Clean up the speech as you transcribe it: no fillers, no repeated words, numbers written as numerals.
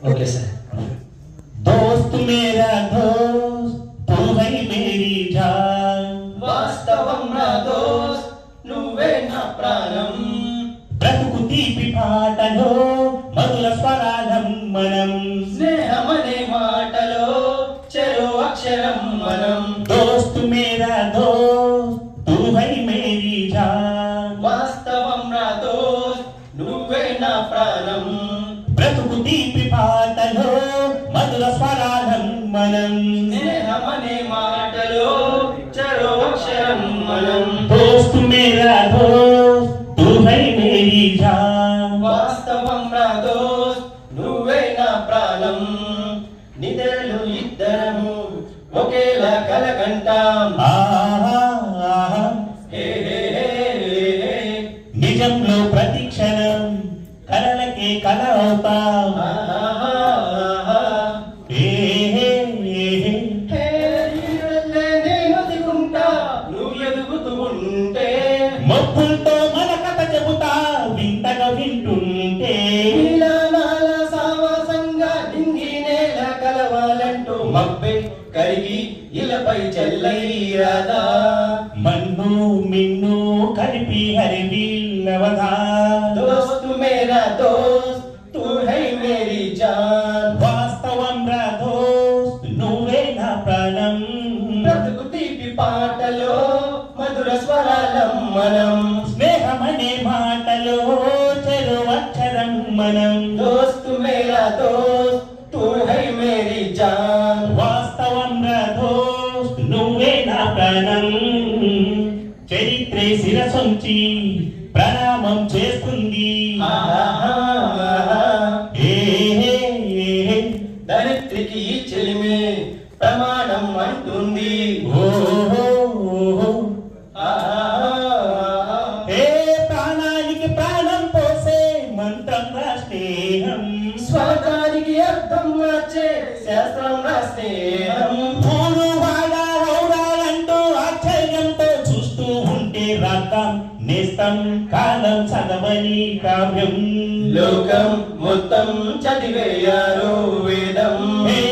Okay sir. दोस्त मेरा दोस्त तू है मेरी जान వాస్తవం నా దోస్త్ నువ్వే నా ప్రాణం. బ్రతుకు తీపి పాటలో మధుర స్వరాలం మనం స్నేహమనే మాటలో చెరో అక్షరం మనం. दोस्त मेरा दोस्त तू है मेरी जान వాస్తవం నా దోస్త్ నువ్వే నా ప్రాణం. బ్రతుకు తీపి పాటలో మధుర స్వరాలం మనం స్నేహమనే మాటలో చెరో అక్షరం మనం. दोस्त मेरा दोस्त तू है मेरी जान వాస్తవం నా దోస్త్ నువ్వే నా ప్రాణం. నిద్రలు ఇద్దరము ఒకేలా కలగంటాం. ఆహా ఆహా హే హే హే హే. నిజంలో ప్రతి క్షణం కలలకే కల అవుతాం ఆహా. ఏ హే ఏ హే. హే నీవెళ్ళే నేను దిగుంటా నువ్వు ఎదుగుతూ ఉంటే. మబ్బులతో మన కథ చెబుతా వింతగా వింటుంటే నీలానాల సావాసంగా డింగి నేల కలవాలంటూ మబ్బే కరిగి ఇలపై చెల్లైరాదా. మన్ను మిన్ను కలిపి హరివిల్లవదా దోస్తు మేరా దోస్త్ తూ హై మేరీ జాన్. వాస్తవం రా దోస్త్ నువ్వే నా ప్రాణం బ్రతుకు తీపి పాటలో మధుర స్వరాలం మనం. స్నేహమనే మాటలో చెరు అక్షరం మనం దోస్తు మేరా దోస్త్ తూ హై మేరీ జాన్. వాస్తవం రా దోస్త్ నువ్వే నా ప్రాణం చరిత్రే శిరసొంచి ప్రణామం చేస్తుంది ఏ హే ఏ హే. ధరిత్రికి ఈ చెలిమే ప్రమాణం అంటుంది. ఓహో ఓహో. ఆహా. ఏ ప్రాణానికి ప్రాణం పోసే మంత్రం రా స్నేహం స్వర్గానికి అర్థం మార్చే శాస్త్రం రా స్నేహం. పూలు వాడా రౌడాలంటూ ఆశ్చర్యంతో చూస్తూ ఉంటే రాగం నేస్తం కాలం చదవని కావ్యం లోకం మొత్తం చదివేయారు వేదం. ఏ